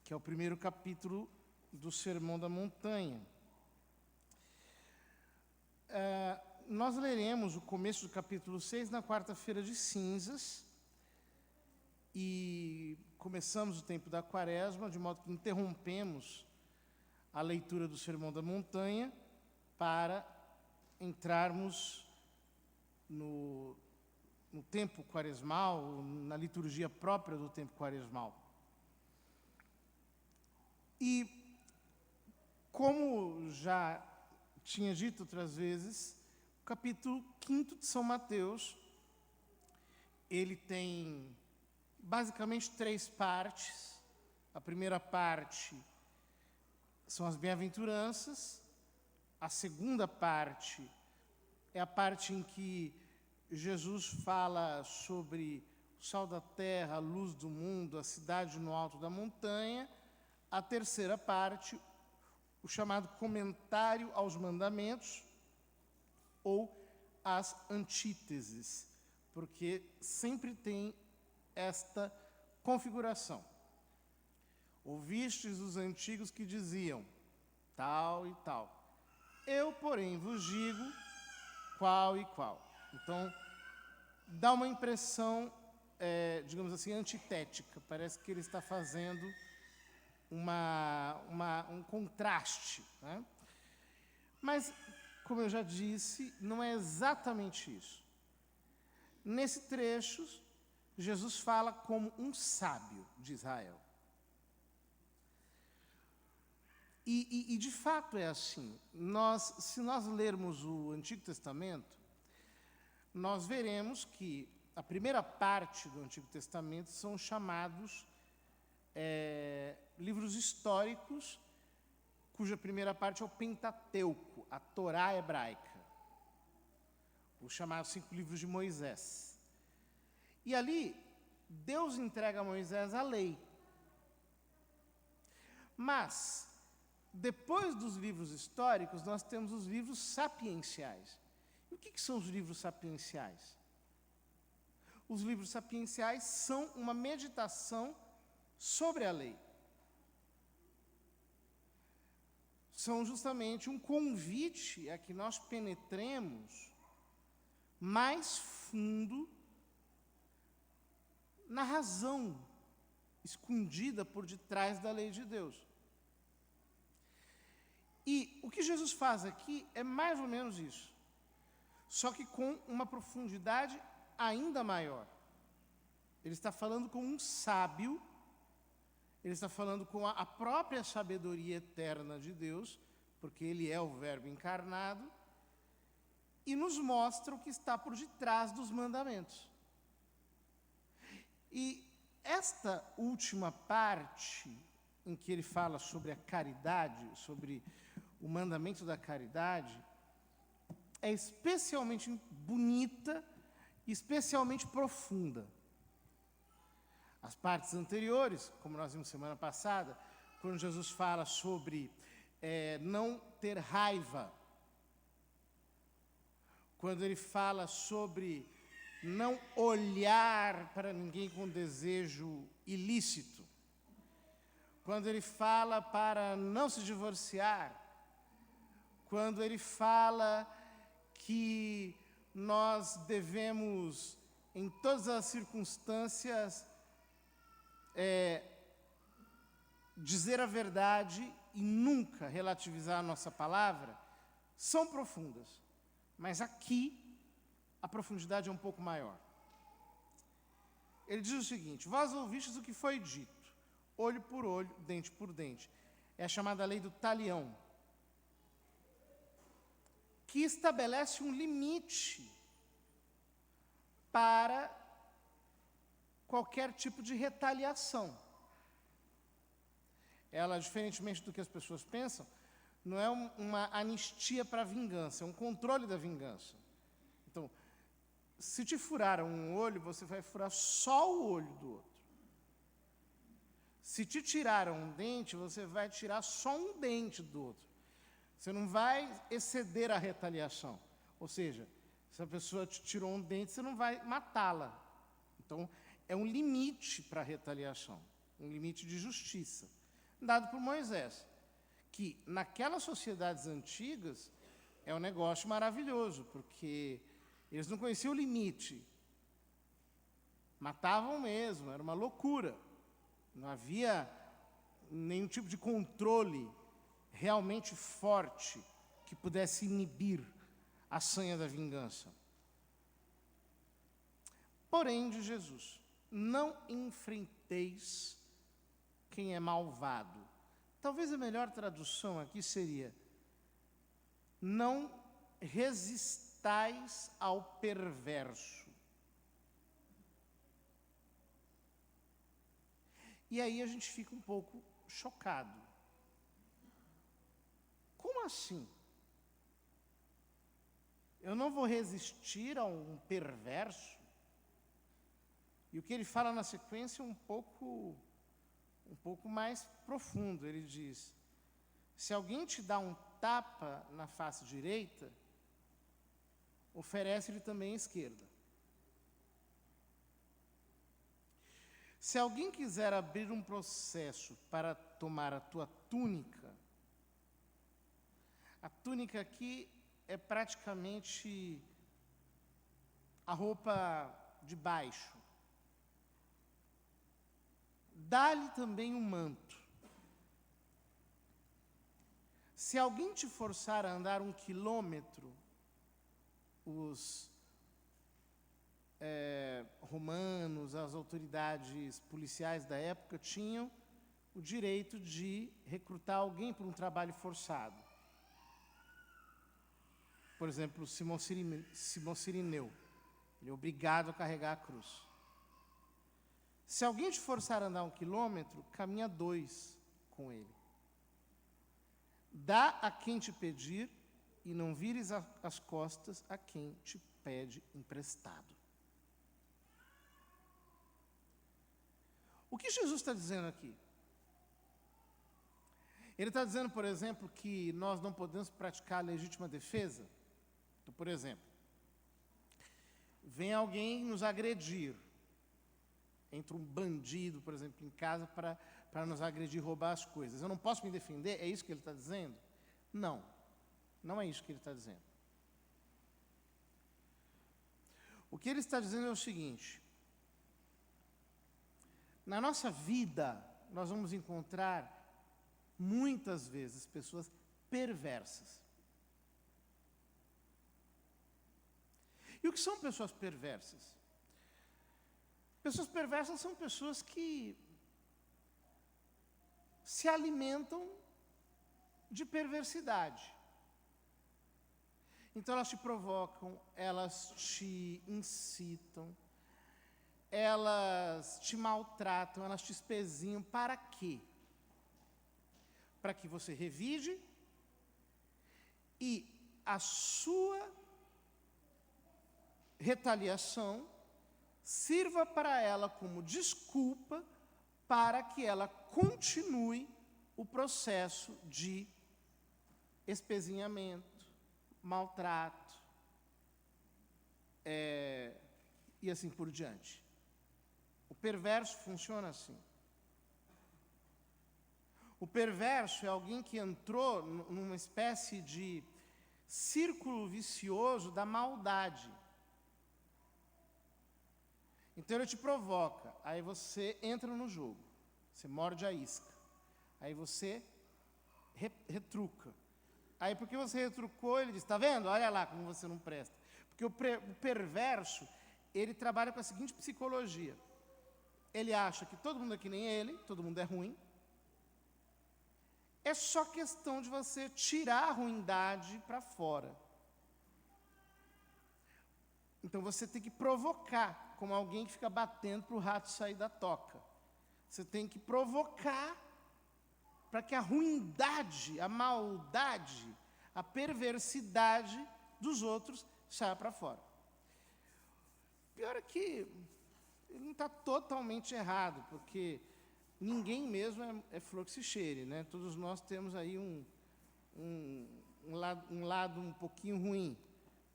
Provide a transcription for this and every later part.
que é o primeiro capítulo do Sermão da Montanha. Nós leremos o começo do capítulo 6 na quarta-feira de cinzas e começamos o tempo da quaresma, de modo que interrompemos a leitura do Sermão da Montanha para entrarmos no tempo quaresmal, na liturgia própria do tempo quaresmal. E, como já tinha dito outras vezes, o capítulo 5 de São Mateus, ele tem basicamente 3 partes. A primeira parte são as bem-aventuranças, a segunda parte é a parte em que Jesus fala sobre o sal da terra, a luz do mundo, a cidade no alto da montanha. A terceira parte, o chamado comentário aos mandamentos, ou as antíteses, porque sempre tem esta configuração. Ouvistes os antigos que diziam tal e tal. Eu, porém, vos digo qual e qual. Então, dá uma impressão, digamos assim, antitética. Parece que ele está fazendo um contraste, né? Mas, como eu já disse, não é exatamente isso. Nesse trecho, Jesus fala como um sábio de Israel. E de fato é assim. Se nós lermos o Antigo Testamento, nós veremos que a primeira parte do Antigo Testamento são chamados livros históricos, cuja primeira parte é o Pentateuco, a Torá hebraica, os chamados 5 livros de Moisés. E ali, Deus entrega a Moisés a lei. Mas, depois dos livros históricos, nós temos os livros sapienciais. E o que são os livros sapienciais? Os livros sapienciais são uma meditação sobre a lei. São justamente um convite a que nós penetremos mais fundo na razão escondida por detrás da lei de Deus. E o que Jesus faz aqui é mais ou menos isso, só que com uma profundidade ainda maior. Ele está falando com um sábio. Ele está falando com a própria sabedoria eterna de Deus, porque Ele é o Verbo encarnado, e nos mostra o que está por detrás dos mandamentos. E esta última parte, em que ele fala sobre a caridade, sobre o mandamento da caridade, é especialmente bonita e especialmente profunda. As partes anteriores, como nós vimos semana passada, quando Jesus fala sobre não ter raiva, quando ele fala sobre não olhar para ninguém com desejo ilícito, quando ele fala para não se divorciar, quando ele fala que nós devemos, em todas as circunstâncias, dizer a verdade e nunca relativizar a nossa palavra, são profundas. Mas aqui, a profundidade é um pouco maior. Ele diz o seguinte: vós ouvistes o que foi dito, olho por olho, dente por dente. É a chamada lei do talião, que estabelece um limite para qualquer tipo de retaliação. Ela, diferentemente do que as pessoas pensam, não é uma anistia para a vingança, é um controle da vingança. Então, se te furaram um olho, você vai furar só o olho do outro. Se te tiraram um dente, você vai tirar só um dente do outro. Você não vai exceder a retaliação. Ou seja, se a pessoa te tirou um dente, você não vai matá-la. Então, é um limite para a retaliação, um limite de justiça. dado por Moisés, que naquelas sociedades antigas é um negócio maravilhoso, porque eles não conheciam o limite. Matavam mesmo, era uma loucura. Não havia nenhum tipo de controle realmente forte que pudesse inibir a sanha da vingança. Porém, de Jesus, não enfrenteis quem é malvado. Talvez a melhor tradução aqui seria: não resistais ao perverso. E aí a gente fica um pouco chocado. Como assim? Eu não vou resistir a um perverso? E o que ele fala na sequência é um pouco mais profundo. Ele diz: se alguém te dá um tapa na face direita, oferece-lhe também a esquerda. Se alguém quiser abrir um processo para tomar a tua túnica, a túnica aqui é praticamente a roupa de baixo. Dá-lhe também um manto. Se alguém te forçar a andar 1 quilômetro, os romanos, as autoridades policiais da época tinham o direito de recrutar alguém para um trabalho forçado. Por exemplo, Simão Cirineu, ele é obrigado a carregar a cruz. Se alguém te forçar a andar 1 quilômetro, caminha 2 com ele. Dá a quem te pedir e não vires as costas a quem te pede emprestado. O que Jesus está dizendo aqui? Ele está dizendo, por exemplo, que nós não podemos praticar a legítima defesa. Então, por exemplo, vem alguém nos agredir. Entra um bandido, por exemplo, em casa para nos agredir e roubar as coisas. Eu não posso me defender? É isso que ele está dizendo? Não, não é isso que ele está dizendo. O que ele está dizendo é o seguinte: na nossa vida, nós vamos encontrar, muitas vezes, pessoas perversas. E o que são pessoas perversas? Pessoas perversas são pessoas que se alimentam de perversidade. Então elas te provocam, elas te incitam, elas te maltratam, elas te espezinham. Para quê? Para que você revide e a sua retaliação sirva para ela como desculpa para que ela continue o processo de espezinhamento, maltrato, e assim por diante. O perverso funciona assim. O perverso é alguém que entrou numa espécie de círculo vicioso da maldade. Então ele te provoca, aí você entra no jogo, você morde a isca, aí você retruca. Aí porque você retrucou, ele diz: está vendo? Olha lá como você não presta. Porque o perverso, ele trabalha com a seguinte psicologia. Ele acha que todo mundo é que nem ele, todo mundo é ruim. É só questão de você tirar a ruindade para fora. Então você tem que provocar, como alguém que fica batendo para o rato sair da toca. Você tem que provocar para que a ruindade, a maldade, a perversidade dos outros saia para fora. Pior é que ele não está totalmente errado, porque ninguém mesmo é flor que se cheire, né? Todos nós temos aí um lado um pouquinho ruim.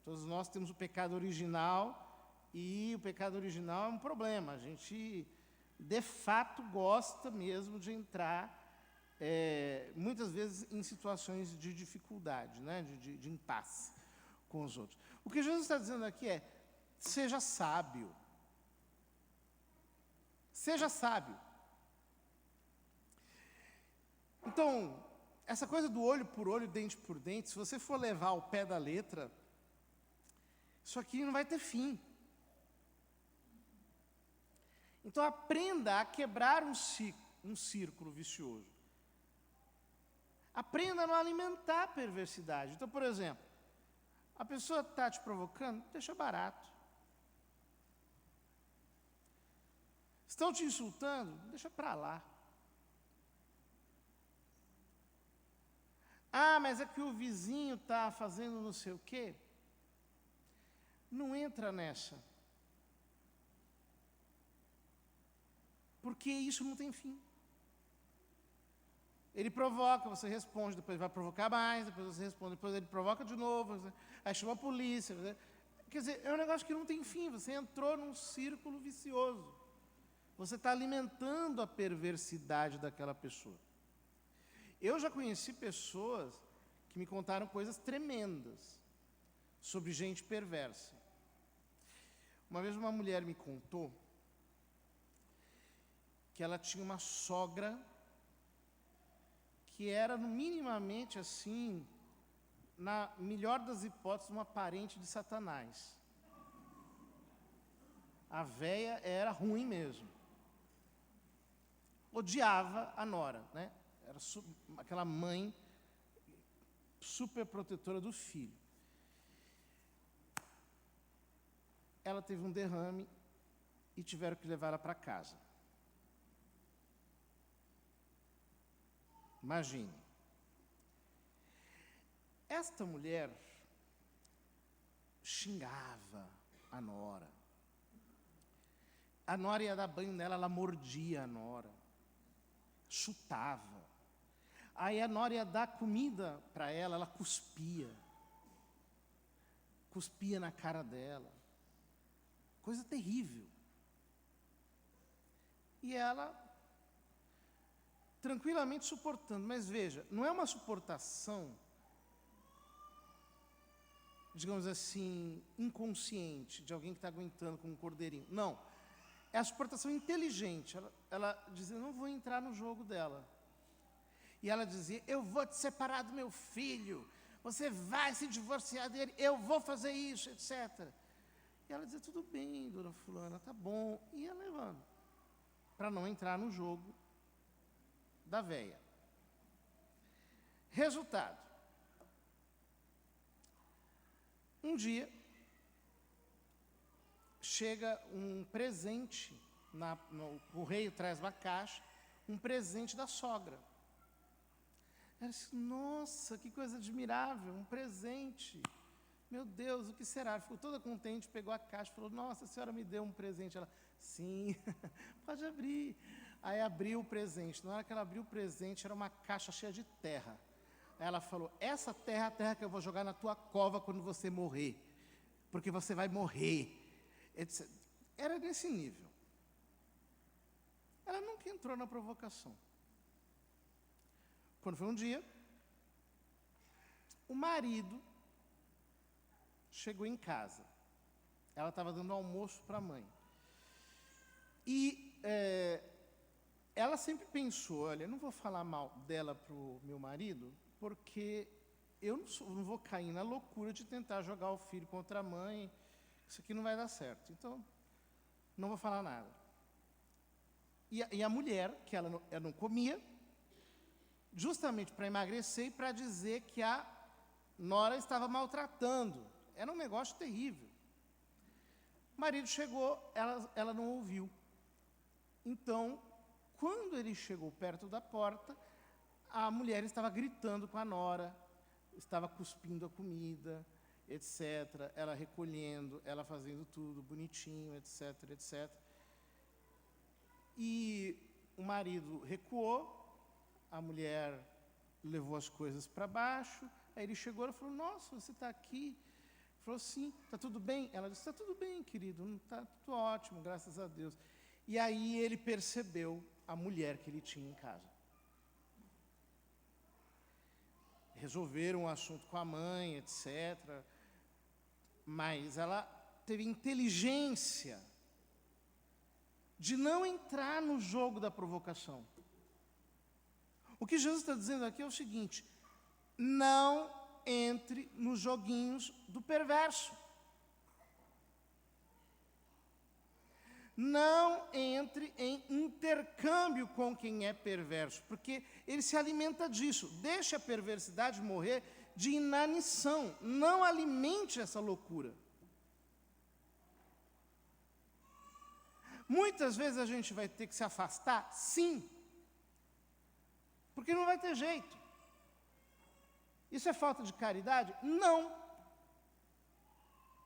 Todos nós temos o pecado original, e o pecado original é um problema. A gente, de fato, gosta mesmo de entrar muitas vezes em situações de dificuldade, né? de impasse com os outros. O que Jesus está dizendo aqui é, seja sábio. Seja sábio. Então, essa coisa do olho por olho, dente por dente, se você for levar ao pé da letra, isso aqui não vai ter fim. Então, aprenda a quebrar um círculo vicioso. Aprenda a não alimentar a perversidade. Então, por exemplo, a pessoa está te provocando, deixa barato. Estão te insultando, deixa para lá. Ah, mas é que o vizinho está fazendo não sei o quê. Não entra nessa. Porque isso não tem fim. Ele provoca, você responde, depois vai provocar mais, depois você responde, depois ele provoca de novo, aí chama a polícia. Quer dizer, é um negócio que não tem fim, você entrou num círculo vicioso. Você está alimentando a perversidade daquela pessoa. Eu já conheci pessoas que me contaram coisas tremendas sobre gente perversa. Uma vez uma mulher me contou que ela tinha uma sogra que era minimamente assim, na melhor das hipóteses, uma parente de Satanás. A véia era ruim mesmo. Odiava a nora, né? Era aquela mãe super protetora do filho. Ela teve um derrame e tiveram que levar ela para casa. Imagine. Esta mulher xingava a nora. A nora ia dar banho nela, ela mordia a nora. Chutava. Aí a nora ia dar comida para ela, ela cuspia. Cuspia na cara dela. Coisa terrível. E ela tranquilamente suportando. Mas veja, não é uma suportação, digamos assim, inconsciente, de alguém que está aguentando como um cordeirinho. Não. É a suportação inteligente. Ela dizia, não vou entrar no jogo dela. E ela dizia, eu vou te separar do meu filho, você vai se divorciar dele, eu vou fazer isso, etc. E ela dizia, tudo bem, dona fulana, tá bom. E ia levando, para não entrar no jogo da véia. Resultado. Um dia, chega um presente, o correio traz uma caixa, um presente da sogra. Ela disse, nossa, que coisa admirável, um presente. Meu Deus, o que será? Ela ficou toda contente, pegou a caixa e falou, nossa, a senhora me deu um presente. Ela, sim, pode abrir. Aí abriu o presente. Na hora que ela abriu o presente, era uma caixa cheia de terra. Aí ela falou, essa terra é a terra que eu vou jogar na tua cova quando você morrer. Porque você vai morrer. Etc. Era nesse nível. Ela nunca entrou na provocação. Quando foi um dia, o marido chegou em casa. Ela estava dando almoço para a mãe. E ela sempre pensou, olha, eu não vou falar mal dela para o meu marido, porque eu não vou cair na loucura de tentar jogar o filho contra a mãe, isso aqui não vai dar certo. Então, não vou falar nada. E a mulher, que ela não comia, justamente para emagrecer e para dizer que a nora estava maltratando. Era um negócio terrível. O marido chegou, ela não ouviu. Então, quando ele chegou perto da porta, a mulher estava gritando com a nora, estava cuspindo a comida, etc. Ela recolhendo, ela fazendo tudo bonitinho, etc, etc. E o marido recuou, a mulher levou as coisas para baixo, aí ele chegou e falou, nossa, você está aqui? Ele falou, sim, está tudo bem? Ela disse, está tudo bem, querido, está tudo ótimo, graças a Deus. E aí ele percebeu a mulher que ele tinha em casa. resolveram o assunto com a mãe, etc. Mas ela teve inteligência de não entrar no jogo da provocação. O que Jesus está dizendo aqui é o seguinte: não entre nos joguinhos do perverso. Não entre em intercâmbio com quem é perverso, porque ele se alimenta disso. Deixe a perversidade morrer de inanição. Não alimente essa loucura. Muitas vezes a gente vai ter que se afastar, sim, porque não vai ter jeito. Isso é falta de caridade? Não.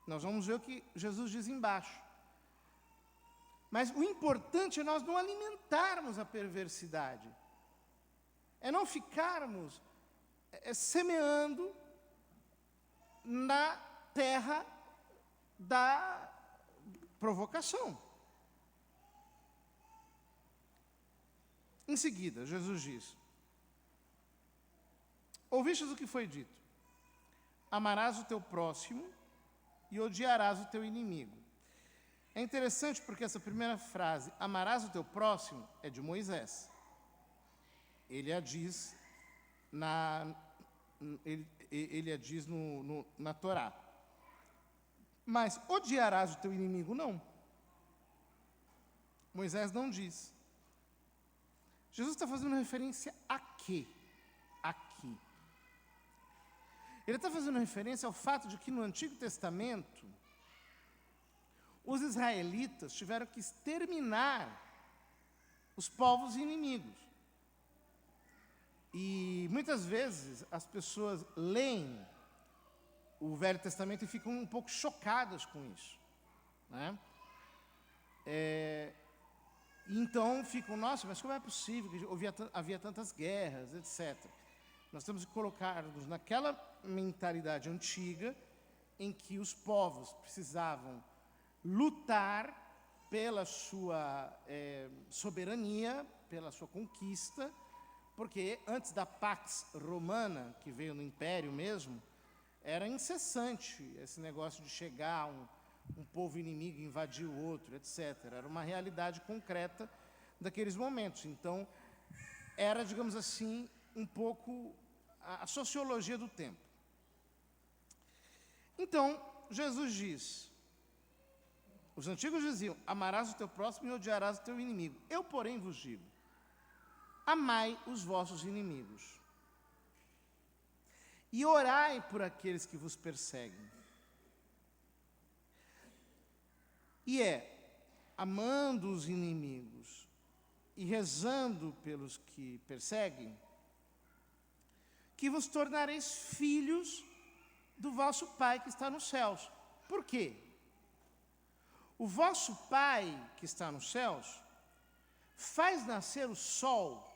Nós vamos ver o que Jesus diz embaixo. Mas o importante é nós não alimentarmos a perversidade. É não ficarmos semeando na terra da provocação. Em seguida, Jesus diz: ouvistes o que foi dito: amarás o teu próximo e odiarás o teu inimigo. É interessante porque essa primeira frase, amarás o teu próximo, é de Moisés. Ele a diz na Torá. Mas odiarás o teu inimigo, não. Moisés não diz. Jesus está fazendo referência a quê? Aqui. Ele está fazendo referência ao fato de que no Antigo Testamento, os israelitas tiveram que exterminar os povos inimigos. E muitas vezes as pessoas leem o Velho Testamento e ficam um pouco chocadas com isso, né? Então ficam, nossa, mas como é possível que havia tantas guerras, etc. Nós temos que colocar-nos naquela mentalidade antiga em que os povos precisavam lutar pela sua soberania, pela sua conquista, porque antes da Pax Romana, que veio no Império mesmo, era incessante esse negócio de chegar um povo inimigo e invadir o outro, etc. Era uma realidade concreta daqueles momentos. Então, era, digamos assim, um pouco a sociologia do tempo. Então, Jesus diz: os antigos diziam, amarás o teu próximo e odiarás o teu inimigo. Eu, porém, vos digo, amai os vossos inimigos. E orai por aqueles que vos perseguem. E amando os inimigos e rezando pelos que perseguem, que vos tornareis filhos do vosso Pai que está nos céus. Por quê? O vosso Pai que está nos céus faz nascer o sol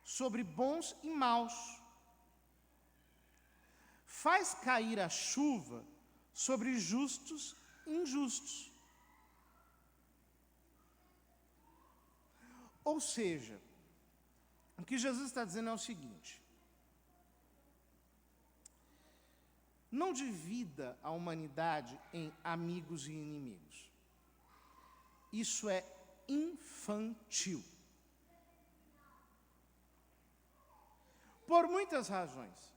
sobre bons e maus, faz cair a chuva sobre justos e injustos. Ou seja, o que Jesus está dizendo é o seguinte: não divida a humanidade em amigos e inimigos. Isso é infantil. Por muitas razões.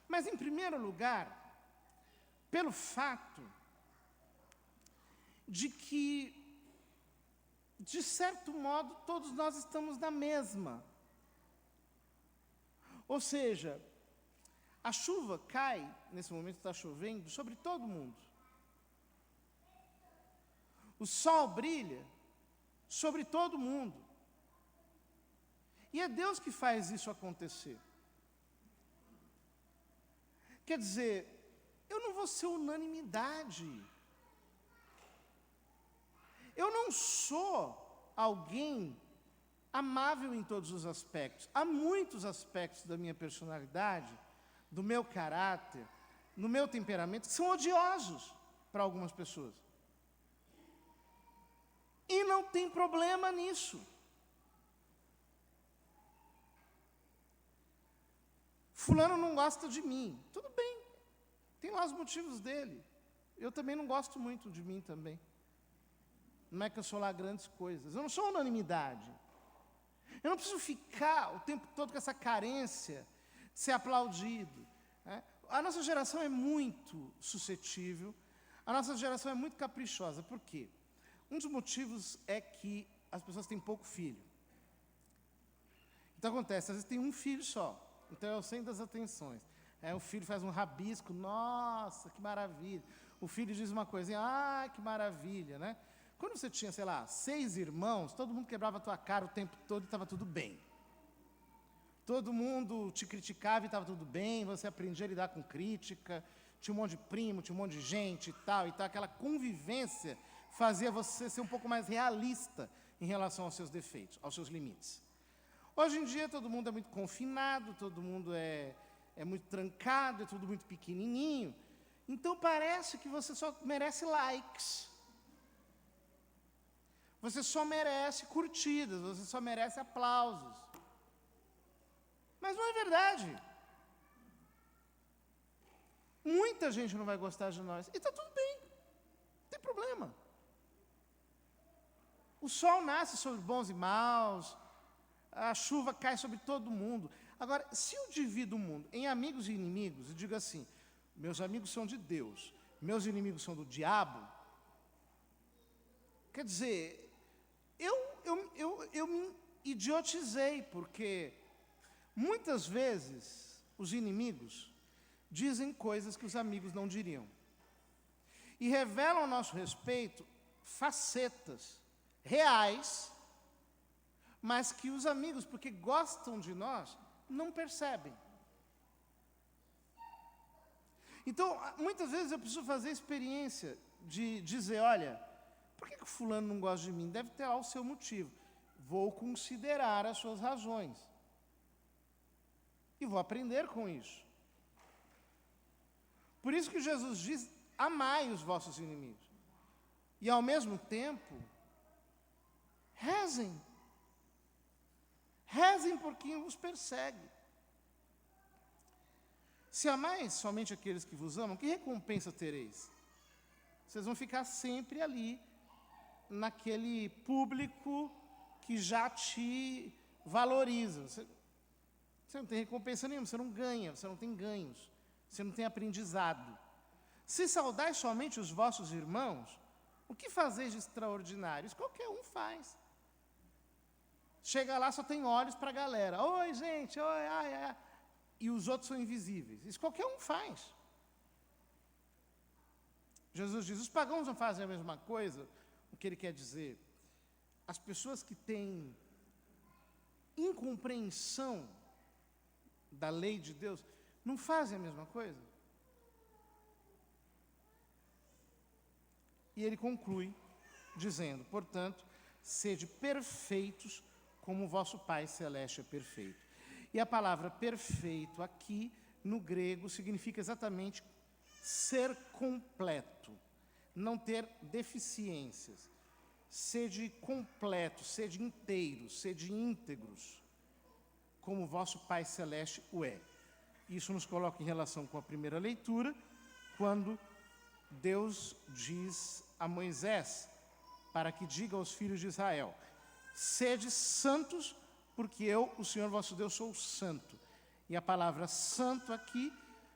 Mas, em primeiro lugar, pelo fato de que, de certo modo, todos nós estamos na mesma. Ou seja, a chuva cai, nesse momento está chovendo, sobre todo mundo. O sol brilha sobre todo mundo. E é Deus que faz isso acontecer. Quer dizer, eu não vou ser unanimidade. Eu não sou alguém amável em todos os aspectos. Há muitos aspectos da minha personalidade, do meu caráter, no meu temperamento, que são odiosos para algumas pessoas. E não tem problema nisso. fulano não gosta de mim. Tudo bem, tem lá os motivos dele. Eu também não gosto muito de mim também. Não é que eu sou lá grandes coisas. Eu não sou unanimidade. Eu não preciso ficar o tempo todo com essa carência de ser aplaudido, né? A nossa geração é muito suscetível, a nossa geração é muito caprichosa. Por quê? Um dos motivos é que as pessoas têm pouco filho. Então acontece, às vezes tem um filho só, então é o centro das atenções. O filho faz um rabisco, nossa, que maravilha. O filho diz uma coisinha, que maravilha, né? Quando você tinha, sei lá, 6 irmãos, todo mundo quebrava a tua cara o tempo todo e estava tudo bem. Todo mundo te criticava e estava tudo bem, você aprendia a lidar com crítica, tinha um monte de primo, tinha um monte de gente e tal. Aquela convivência fazia você ser um pouco mais realista em relação aos seus defeitos, aos seus limites. Hoje em dia todo mundo é muito confinado, todo mundo é muito trancado, é tudo muito pequenininho. Então parece que você só merece likes. Você só merece curtidas, você só merece aplausos. Mas não é verdade. Muita gente não vai gostar de nós. E está tudo bem, não tem problema. O sol nasce sobre bons e maus, a chuva cai sobre todo mundo. Agora, se eu divido o mundo em amigos e inimigos, e digo assim, meus amigos são de Deus, meus inimigos são do diabo, quer dizer, eu me idiotizei, porque muitas vezes os inimigos dizem coisas que os amigos não diriam. E revelam ao nosso respeito facetas reais, mas que os amigos, porque gostam de nós, não percebem. Então, muitas vezes eu preciso fazer a experiência de dizer, olha, por que o fulano não gosta de mim? Deve ter lá o seu motivo. Vou considerar as suas razões. E vou aprender com isso. Por isso que Jesus diz, amai os vossos inimigos. E ao mesmo tempo, rezem. Rezem por quem vos persegue. Se amais somente aqueles que vos amam, que recompensa tereis? Vocês vão ficar sempre ali, naquele público que já te valoriza. Você não tem recompensa nenhuma, você não ganha, você não tem ganhos, você não tem aprendizado. Se saudais somente os vossos irmãos, o que fazeis de extraordinário? Isso qualquer um faz. Chega lá, só tem olhos para a galera. Oi, gente, oi, ai, ai. E os outros são invisíveis. Isso qualquer um faz. Jesus diz, os pagãos não fazem a mesma coisa. O que ele quer dizer? As pessoas que têm incompreensão da lei de Deus não fazem a mesma coisa. E ele conclui dizendo, portanto, sede perfeitos como o vosso Pai Celeste é perfeito. E a palavra perfeito aqui, no grego, significa exatamente ser completo, não ter deficiências. Sede completos, sede inteiros, sede íntegros, como o vosso Pai Celeste o é. Isso nos coloca em relação com a primeira leitura, quando Deus diz a Moisés, para que diga aos filhos de Israel, sede santos, porque eu, o Senhor vosso Deus, sou santo. E a palavra santo aqui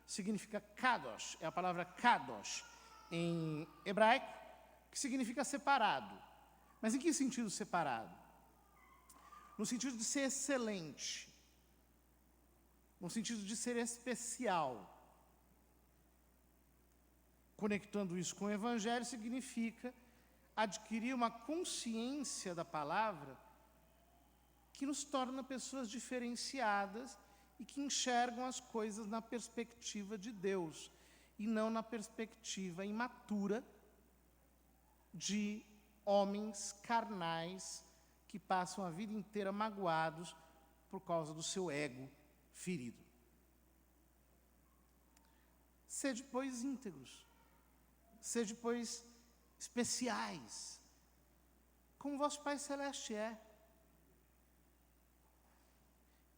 significa kadosh, é a palavra kadosh em hebraico, que significa separado. Mas em que sentido separado? No sentido de ser excelente, no sentido de ser especial. Conectando isso com o Evangelho, significa adquirir uma consciência da palavra que nos torna pessoas diferenciadas e que enxergam as coisas na perspectiva de Deus e não na perspectiva imatura de homens carnais que passam a vida inteira magoados por causa do seu ego ferido. Sede, pois, íntegros. Sede, pois, especiais, como vosso Pai Celeste é.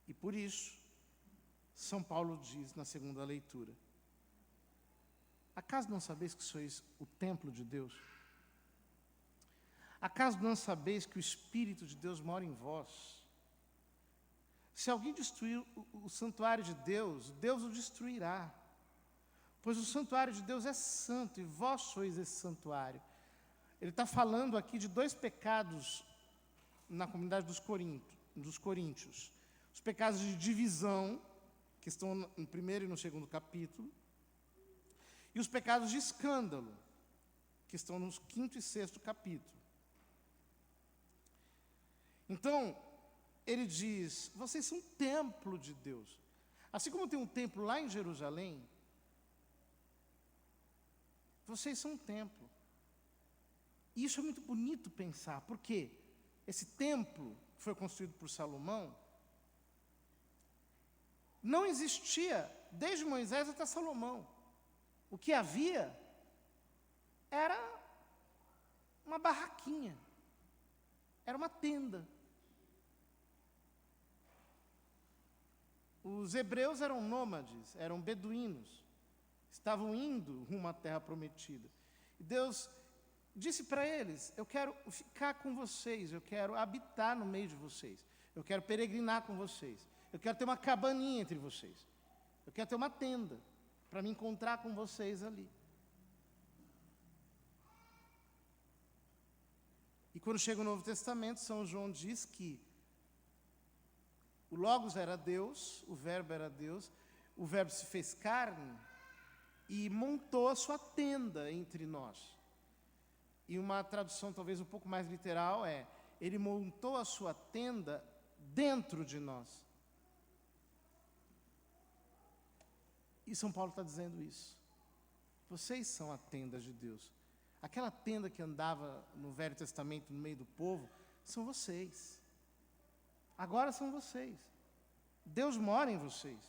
E por isso, São Paulo diz na segunda leitura: acaso não sabeis que sois o templo de Deus? Acaso não sabeis que o Espírito de Deus mora em vós? Se alguém destruir o santuário de Deus, Deus o destruirá. Pois o santuário de Deus é santo, e vós sois esse santuário. Ele está falando aqui de dois pecados na comunidade dos coríntios. Os pecados de divisão, que estão no primeiro e no segundo capítulo, e os pecados de escândalo, que estão nos quinto e sexto capítulo. Então, ele diz: vocês são um templo de Deus. Assim como tem um templo lá em Jerusalém, vocês são um templo. E isso é muito bonito pensar, porque esse templo que foi construído por Salomão não existia desde Moisés até Salomão. O que havia era uma barraquinha, era uma tenda. Os hebreus eram nômades, eram beduínos, estavam indo rumo à terra prometida. E Deus disse para eles: eu quero ficar com vocês, eu quero habitar no meio de vocês, eu quero peregrinar com vocês, eu quero ter uma cabaninha entre vocês, eu quero ter uma tenda para me encontrar com vocês ali. E quando chega o Novo Testamento, São João diz que o Logos era Deus, o Verbo era Deus, o Verbo se fez carne e montou a sua tenda entre nós. E uma tradução talvez um pouco mais literal é: ele montou a sua tenda dentro de nós. E São Paulo está dizendo isso. Vocês são a tenda de Deus. Aquela tenda que andava no Velho Testamento no meio do povo, são vocês. Agora são vocês. Deus mora em vocês.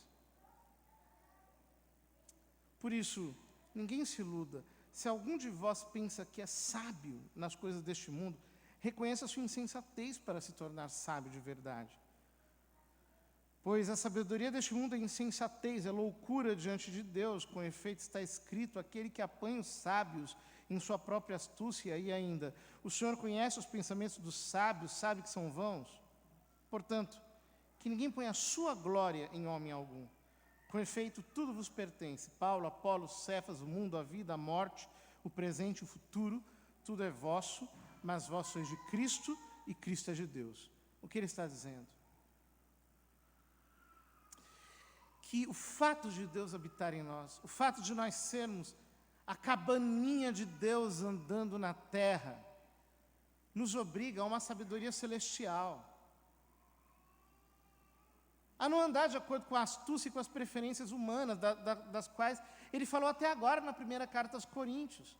Por isso, ninguém se iluda. Se algum de vós pensa que é sábio nas coisas deste mundo, reconheça a sua insensatez para se tornar sábio de verdade. Pois a sabedoria deste mundo é insensatez, é loucura diante de Deus. Com efeito está escrito: aquele que apanha os sábios em sua própria astúcia. E ainda: o Senhor conhece os pensamentos dos sábios, sabe que são vãos. Portanto, que ninguém ponha a sua glória em homem algum. Com efeito, tudo vos pertence: Paulo, Apolo, Cefas, o mundo, a vida, a morte, o presente, o futuro, tudo é vosso, mas vós sois de Cristo e Cristo é de Deus. O que ele está dizendo? Que o fato de Deus habitar em nós, o fato de nós sermos a cabaninha de Deus andando na terra, nos obriga a uma sabedoria celestial. A não andar de acordo com a astúcia e com as preferências humanas, das quais ele falou até agora na primeira carta aos Coríntios.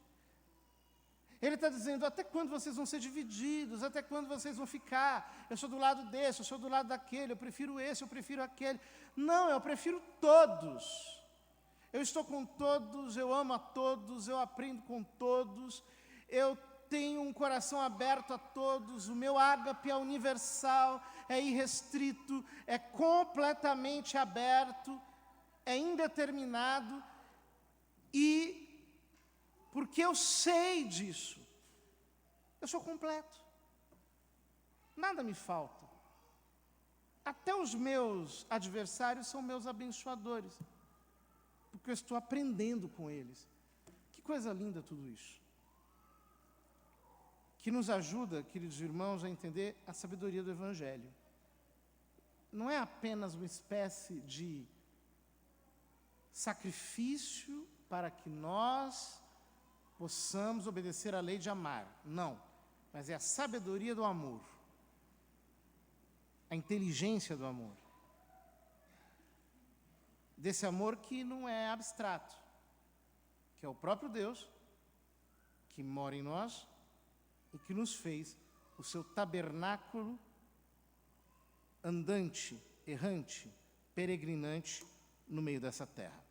Ele está dizendo: até quando vocês vão ser divididos? Até quando vocês vão ficar? Eu sou do lado desse, eu sou do lado daquele, eu prefiro esse, eu prefiro aquele. Não, eu prefiro todos. Eu estou com todos, eu amo a todos, eu aprendo com todos, eu tenho um coração aberto a todos, o meu ágape é universal, é irrestrito, é completamente aberto, é indeterminado, e porque eu sei disso, eu sou completo, nada me falta. Até os meus adversários são meus abençoadores, porque eu estou aprendendo com eles. Que coisa linda tudo isso. Que nos ajuda, queridos irmãos, a entender a sabedoria do Evangelho. Não é apenas uma espécie de sacrifício para que nós possamos obedecer à lei de amar. Não, mas é a sabedoria do amor. A inteligência do amor. Desse amor que não é abstrato, que é o próprio Deus, que mora em nós e que nos fez o seu tabernáculo andante, errante, peregrinante no meio dessa terra.